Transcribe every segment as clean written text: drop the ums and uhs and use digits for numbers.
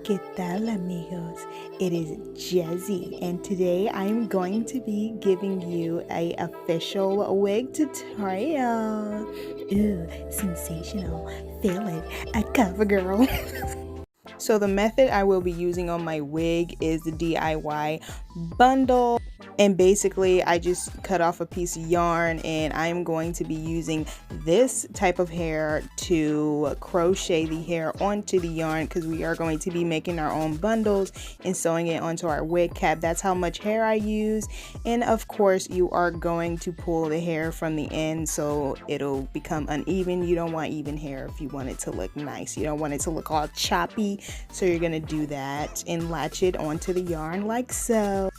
¿Qué tal, amigos? It is Jezzy, and today I am going to be giving you a official wig tutorial. Ooh, sensational. Feel it, a cover girl. So the method I will be using on my wig is the DIY bundle. And basically I just cut off a piece of yarn and I'm going to be using this type of hair to crochet the hair onto the yarn, because we are going to be making our own bundles and sewing it onto our wig cap. That's how much hair I use. And of course you are going to pull the hair from the end so it'll become uneven. You don't want even hair if you want it to look nice. You don't want it to look all choppy. So you're going to do that and latch it onto the yarn like so.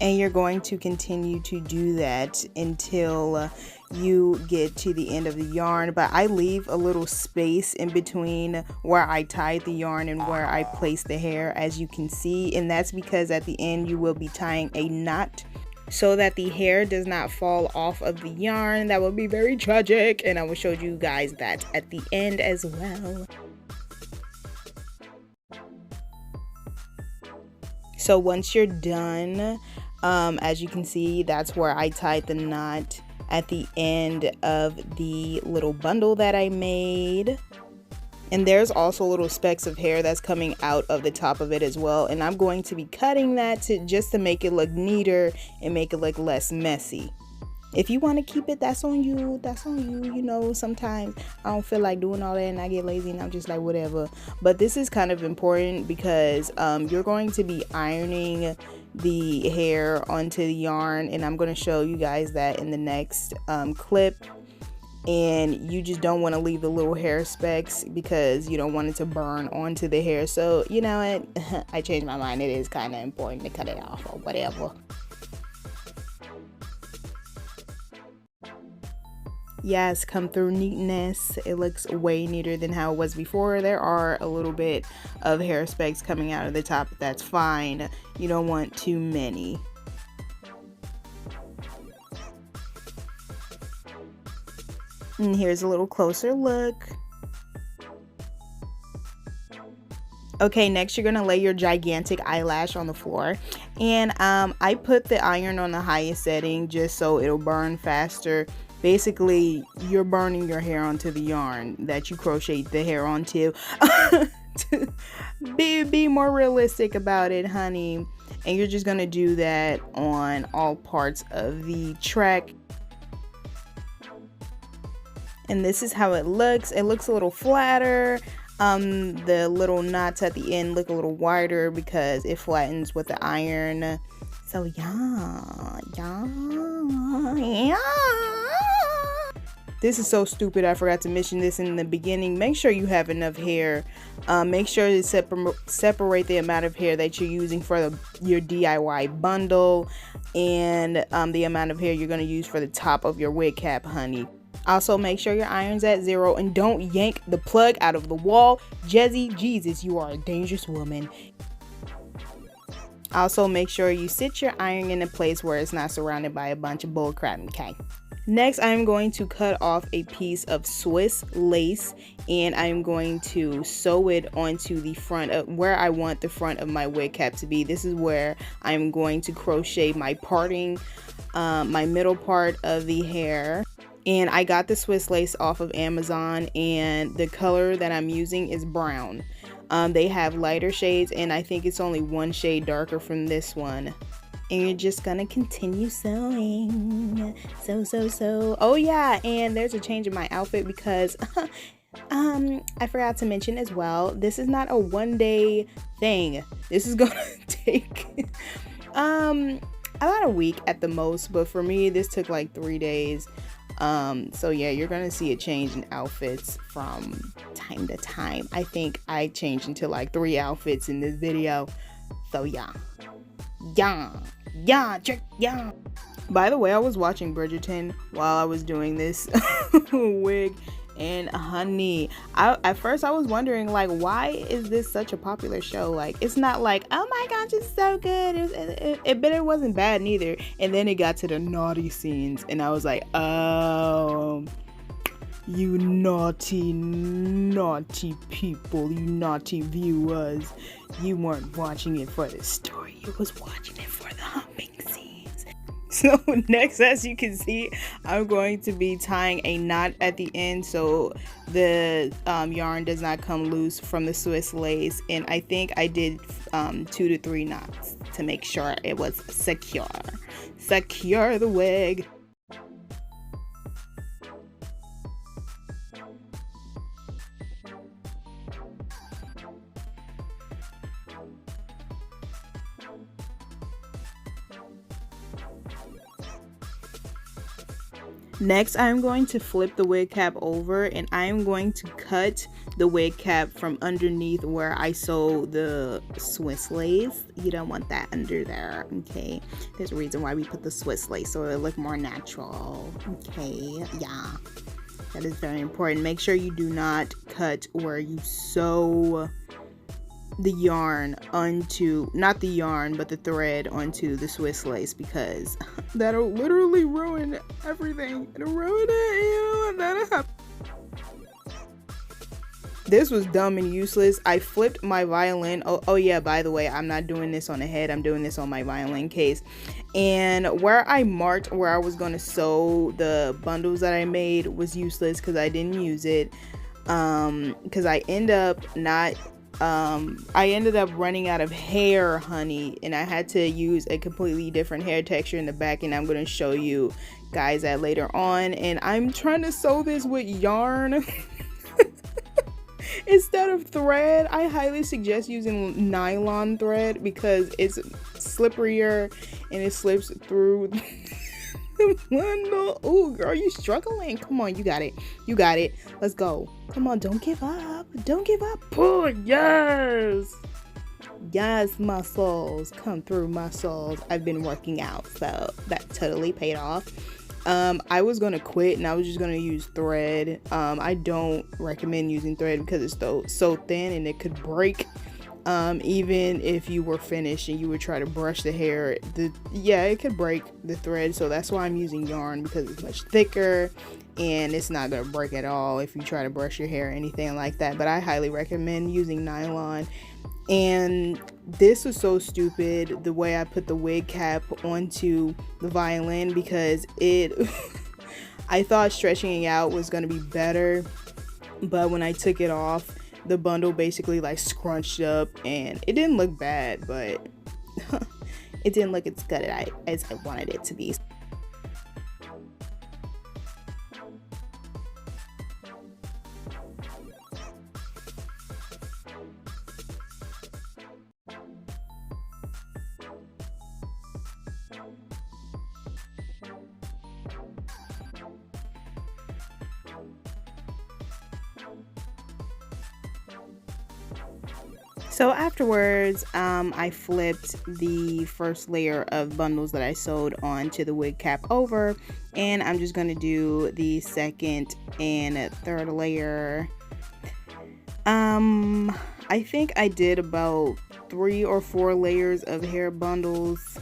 And you're going to continue to do that until you get to the end of the yarn. But I leave a little space in between where I tied the yarn and where I place the hair, as you can see. And that's because at the end you will be tying a knot so that the hair does not fall off of the yarn. That would be very tragic, and I will show you guys that at the end as well. So once you're done, as you can see, that's where I tied the knot at the end of the little bundle that I made. And there's also little specks of hair that's coming out of the top of it as well. And I'm going to be cutting that just to make it look neater and make it look less messy. If you want to keep it, that's on you. That's on you. You know, sometimes I don't feel like doing all that and I get lazy and I'm just like, whatever. But this is kind of important because you're going to be ironing the hair onto the yarn, and I'm going to show you guys that in the next clip. And you just don't want to leave the little hair specks because you don't want it to burn onto the hair. So you know what, I changed my mind. It is kind of important to cut it off or whatever. Yes, come through neatness. It looks way neater than how it was before. There are a little bit of hair specks coming out of the top, but that's fine. You don't want too many. And here's a little closer look. Okay, next you're gonna lay your gigantic eyelash on the floor, and I put the iron on the highest setting just so it'll burn faster. Basically, you're burning your hair onto the yarn that you crochet the hair onto. be more realistic about it, honey. And you're just gonna do that on all parts of the track. And this is how it looks. It looks a little flatter. The little knots at the end look a little wider because it flattens with the iron. So yeah. This is so stupid. I forgot to mention this in the beginning. Make sure you have enough hair. Make sure to separate the amount of hair that you're using for your DIY bundle and the amount of hair you're going to use for the top of your wig cap, honey. Also, make sure your iron's at 0 and don't yank the plug out of the wall. Jezzy, Jesus, you are a dangerous woman. Also, make sure you sit your iron in a place where it's not surrounded by a bunch of bullcrap, okay? Next, I'm going to cut off a piece of Swiss lace, and I'm going to sew it onto the front of where I want the front of my wig cap to be. This is where I'm going to crochet my parting, my middle part of the hair. And I got the Swiss lace off of Amazon, and the color that I'm using is brown. They have lighter shades, and I think it's only one shade darker from this one. And you're just gonna continue sewing. So. Oh yeah, and there's a change in my outfit because I forgot to mention as well, this is not a one-day thing. This is gonna take about a week at the most, but for me this took like 3 days. So yeah, you're gonna see a change in outfits from time to time. I think I changed into like 3 outfits in this video. So yeah. By the way, I was watching Bridgerton while I was doing this wig, And honey, at first I was wondering, like, why is this such a popular show? Like, it's not like, oh my gosh, it's so good. But it wasn't bad neither. And then it got to the naughty scenes, and I was like, oh, you naughty, naughty people, you naughty viewers. You weren't watching it for the story. You was watching it for the humping scenes. So next, as you can see, I'm going to be tying a knot at the end so the yarn does not come loose from the Swiss lace. And I think I did 2 to 3 knots to make sure it was secure. Secure the wig. Next, I'm going to flip the wig cap over, and I'm going to cut the wig cap from underneath where I sewed the Swiss lace. You don't want that under there, okay? There's a reason why we put the Swiss lace, so it'll look more natural, okay? Yeah, that is very important. Make sure you do not cut where you sew the yarn onto, not the yarn, but the thread onto the Swiss lace, because that'll literally ruin everything. It'll ruin it. You don't want that to happen. This was dumb and useless. I flipped my violin. Oh yeah, by the way, I'm not doing this on the head. I'm doing this on my violin case. And where I marked where I was going to sew the bundles that I made was useless because I didn't use it. Because I ended up running out of hair, honey, and I had to use a completely different hair texture in the back, and I'm going to show you guys that later on. And I'm trying to sew this with yarn instead of thread. I highly suggest using nylon thread because it's slipperier and it slips through the bundle. Oh girl, you struggling? Come on, you got it. You got it. Let's go. Come on, don't give up. Don't give up. Pull. Yes. Yes, muscles. Come through, muscles. I've been working out, so that totally paid off. I was gonna quit and I was just gonna use thread. I don't recommend using thread because it's so thin and it could break. Even if you were finished and you would try to brush the hair, it could break the thread. So that's why I'm using yarn, because it's much thicker and it's not gonna break at all if you try to brush your hair or anything like that. But I highly recommend using nylon. And this was so stupid, the way I put the wig cap onto the violin, because I thought stretching it out was gonna be better, but when I took it off, the bundle basically like scrunched up, and it didn't look bad, but it didn't look as good as I wanted it to be. So afterwards, I flipped the first layer of bundles that I sewed onto the wig cap over, and I'm just going to do the second and third layer. I think I did about 3 or 4 layers of hair bundles,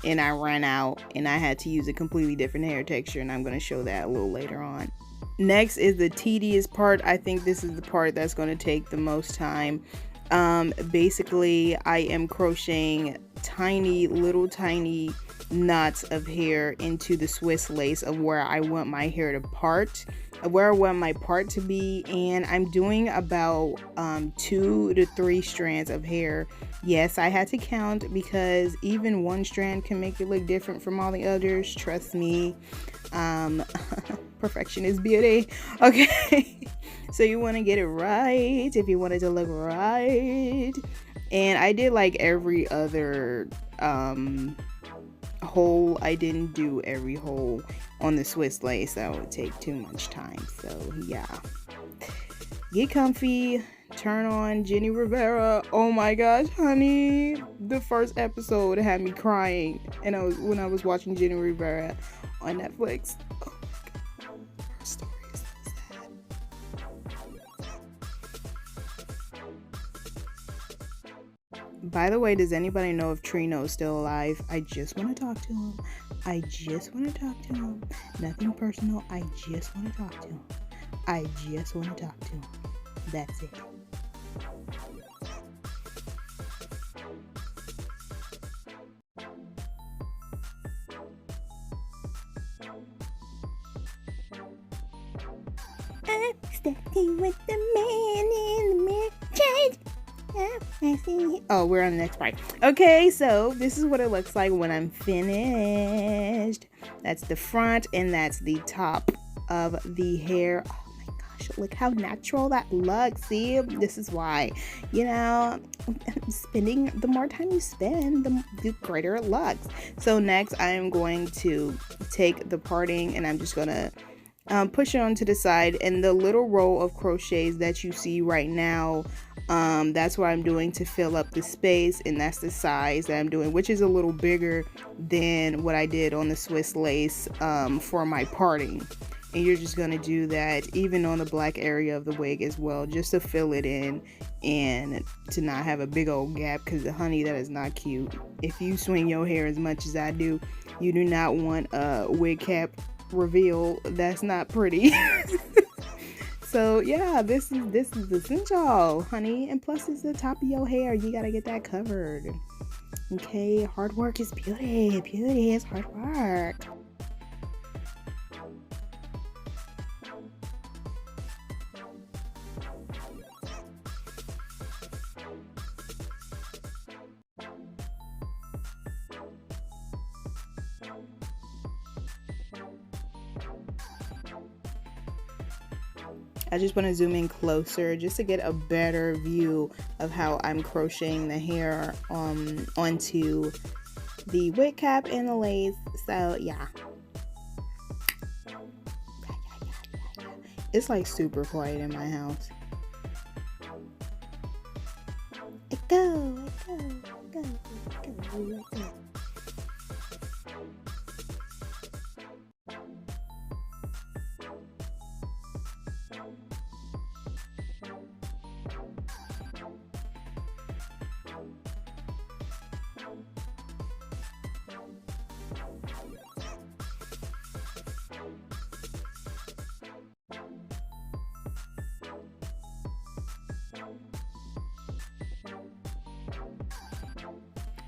and I ran out and I had to use a completely different hair texture, and I'm going to show that a little later on. Next is the tedious part. I think this is the part that's going to take the most time. Basically, I am crocheting tiny knots of hair into the Swiss lace of where I want my hair to part, where I want my part to be, and I'm doing about 2 to 3 strands of hair. Yes, I had to count because even one strand can make it look different from all the others. Trust me. Perfection is beauty. Okay. So you want to get it right if you want it to look right. And I did like every other hole. I didn't do every hole on the Swiss lace. That would take too much time. So yeah. Get comfy. Turn on Jenny Rivera. Oh my gosh, honey. The first episode had me crying. And when I was watching Jenny Rivera on Netflix. Oh my god. Her story By the way, does anybody know if Trino's still alive? I just want to talk to him. I just want to talk to him. Nothing personal. I just want to talk to him. I just want to talk to him. That's it. I'm standing with the man in the mirror. Oh, we're on the next part. Okay, so this is what it looks like when I'm finished. That's the front and that's the top of the hair. Oh my gosh, look how natural that looks. See, this is why, you know, spending, the more time you spend, the greater it looks. So next I am going to take the parting and I'm just gonna push it onto the side, and the little row of crochets that you see right now, that's what I'm doing to fill up the space, and that's the size that I'm doing, which is a little bigger than what I did on the Swiss lace for my parting. And you're just gonna do that even on the black area of the wig as well, just to fill it in and to not have a big old gap, because honey, that is not cute. If you swing your hair as much as I do, you do not want a wig cap reveal. That's not pretty. So yeah, this is essential, honey, and plus it's the top of your hair. You gotta get that covered. Okay, hard work is beauty. Beauty is hard work. I just want to zoom in closer just to get a better view of how I'm crocheting the hair onto the wig cap and the lace. So yeah. It's like super quiet in my house. I go.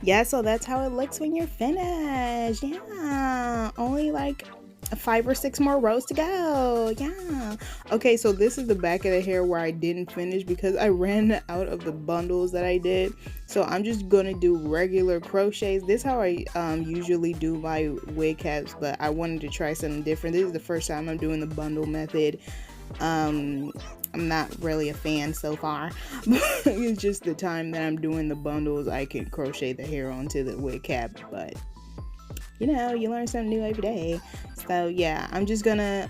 Yeah, so that's how it looks when you're finished. Yeah, only like 5 or 6 more rows to go. Yeah. Okay, so this is the back of the hair where I didn't finish because I ran out of the bundles that I did. So I'm just gonna do regular crochets. This is how I usually do my wig caps, but I wanted to try something different. This is the first time I'm doing the bundle method. I'm not really a fan so far. It's just the time that I'm doing the bundles I can crochet the hair onto the wig cap, but you know, you learn something new every day. So yeah, I'm just gonna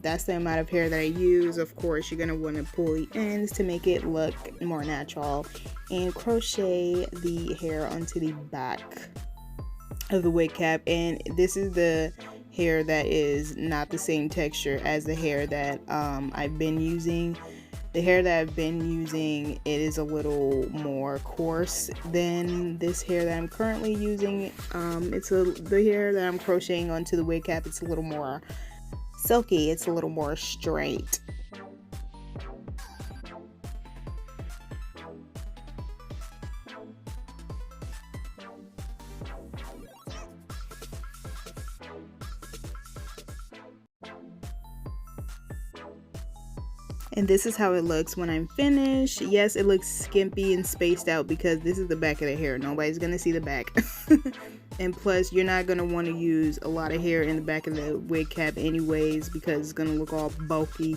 that's the amount of hair that I use. Of course, you're gonna want to pull the ends to make it look more natural and crochet the hair onto the back of the wig cap. And this is the hair that is not the same texture as the hair that I've been using. The hair that I've been using, it is a little more coarse than this hair that I'm currently using. The hair that I'm crocheting onto the wig cap, it's a little more silky, it's a little more straight. And this is how it looks when I'm finished. Yes, it looks skimpy and spaced out because this is the back of the hair. Nobody's gonna see the back. And plus, you're not gonna want to use a lot of hair in the back of the wig cap anyways because it's gonna look all bulky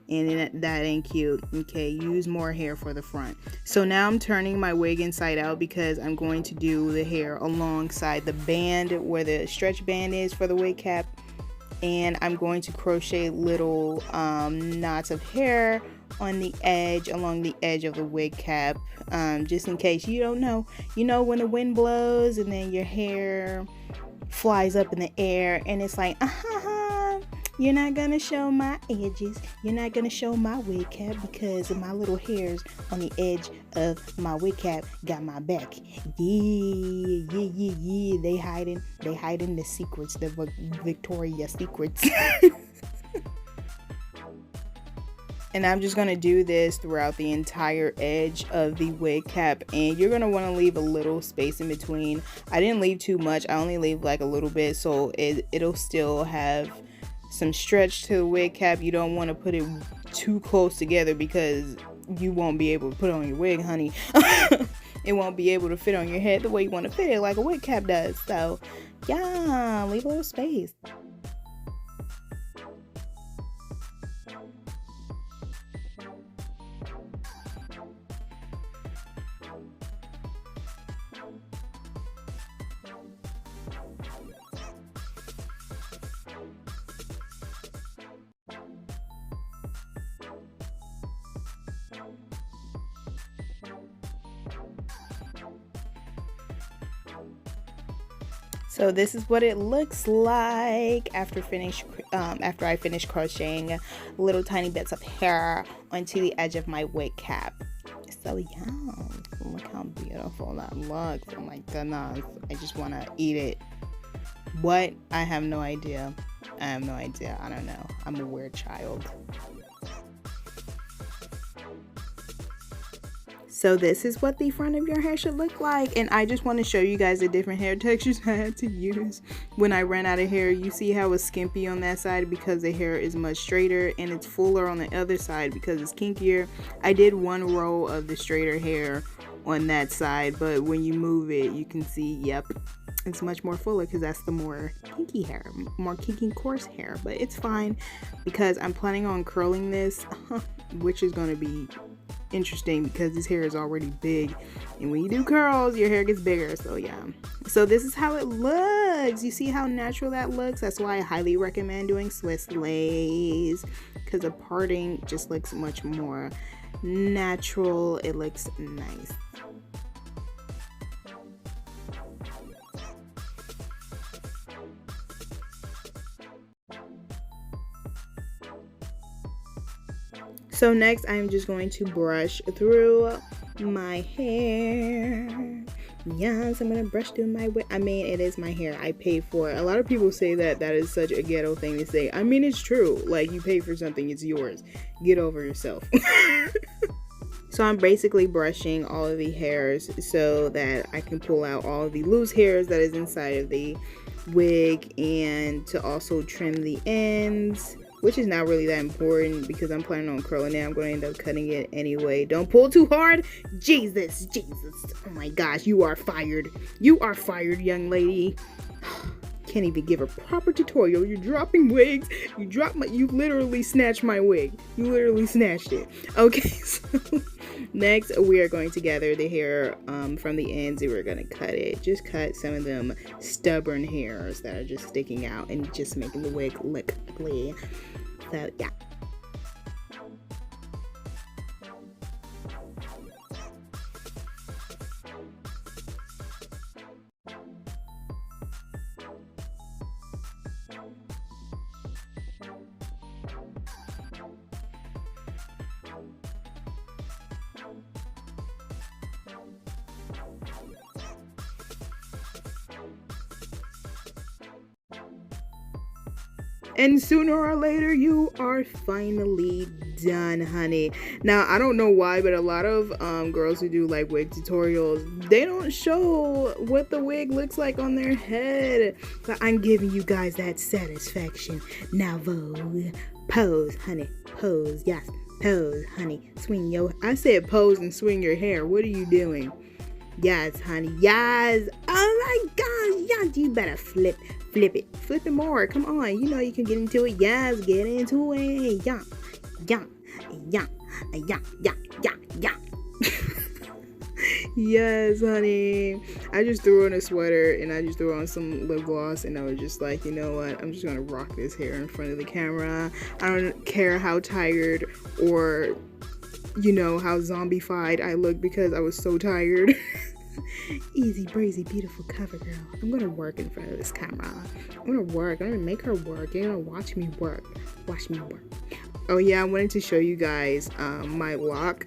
and that ain't cute. Okay, use more hair for the front. So now I'm turning my wig inside out because I'm going to do the hair alongside the band where the stretch band is for the wig cap. And I'm going to crochet little knots of hair on the edge, along the edge of the wig cap, just in case you don't know. You know when the wind blows and then your hair flies up in the air and it's like, You're not gonna show my edges. You're not gonna show my wig cap because my little hairs on the edge of my wig cap got my back. Yeah. They hiding the secrets, the Victoria secrets. And I'm just going to do this throughout the entire edge of the wig cap, and you're going to want to leave a little space in between. I didn't leave too much. I only leave like a little bit, so it'll still have some stretch to the wig cap. You don't want to put it too close together because you won't be able to put on your wig, honey. It won't be able to fit on your head the way you want to fit it like a wig cap does. So yeah, leave a little space. So this is what it looks like after I finish crocheting little tiny bits of hair onto the edge of my wig cap. So yeah, look how beautiful that looks. Oh my goodness, I just want to eat it. What? I have no idea. I don't know. I'm a weird child. So this is what the front of your hair should look like, and I just want to show you guys the different hair textures I had to use when I ran out of hair. You see how it's skimpy on that side because the hair is much straighter, and it's fuller on the other side because it's kinkier. I did one row of the straighter hair on that side, but when you move it, you can see, yep, it's much more fuller because that's the more kinky hair, more kinky coarse hair. But it's fine because I'm planning on curling this, which is going to be interesting because this hair is already big, and when you do curls your hair gets bigger. So yeah, so this is how it looks. You see how natural that looks? That's why I highly recommend doing Swiss lace, because the parting just looks much more natural. It looks nice. So next I'm just going to brush through my hair. Yes, I'm gonna brush through my wig. I mean, it is my hair. I paid for it. A lot of people say that is such a ghetto thing to say. I mean, it's true. Like, you pay for something, it's yours. Get over yourself. So I'm basically brushing all of the hairs so that I can pull out all of the loose hairs that is inside of the wig, and to also trim the ends, which is not really that important because I'm planning on curling it. I'm going to end up cutting it anyway. Don't pull too hard. Jesus. Oh my gosh, you are fired. You are fired, young lady. Can't even give a proper tutorial. You're dropping wigs. You literally snatched my wig. You literally snatched it. Okay, so next we are going to gather the hair from the ends, and we're going to cut it. Just cut some of them stubborn hairs that are just sticking out and just making the wig look ugly. So yeah. And sooner or later, you are finally done, honey. Now, I don't know why, but a lot of girls who do like wig tutorials, they don't show what the wig looks like on their head. But I'm giving you guys that satisfaction. Now, Vogue, pose, honey, pose, yes, pose, honey. I said pose and swing your hair. What are you doing? Yes, honey, yes. Oh my gosh, yes, you better flip it more. Come on, you know you can get into it. Yes, get into it. Yeah. Yes, honey. I just threw on a sweater and I just threw on some lip gloss, and I was just like, you know what, I'm just gonna rock this hair in front of the camera. I don't care how tired or, you know, how zombified I look because I was so tired. Easy breezy, beautiful cover girl. I'm gonna work in front of this camera. I'm gonna work. I'm gonna make her work. You're gonna watch me work. Watch me work. Oh yeah, I wanted to show you guys my lock,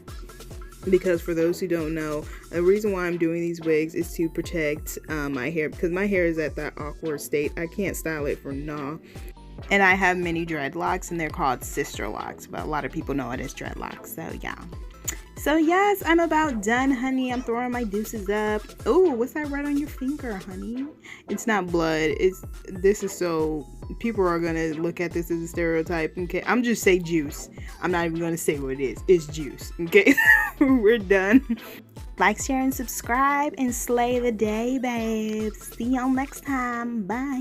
because for those who don't know, the reason why I'm doing these wigs is to protect my hair, because my hair is at that awkward state. I can't style it for now. And I have many dreadlocks, and they're called sister locks, but a lot of people know it as dreadlocks. So yeah. So yes, I'm about done, honey. I'm throwing my deuces up. Oh, what's that red on your finger, honey? It's not blood. This is so people are gonna look at this as a stereotype. Okay, I'm just say juice. I'm not even gonna say what it is. It's juice. Okay, we're done. Like, share, and subscribe, and slay the day, babes. See y'all next time. Bye.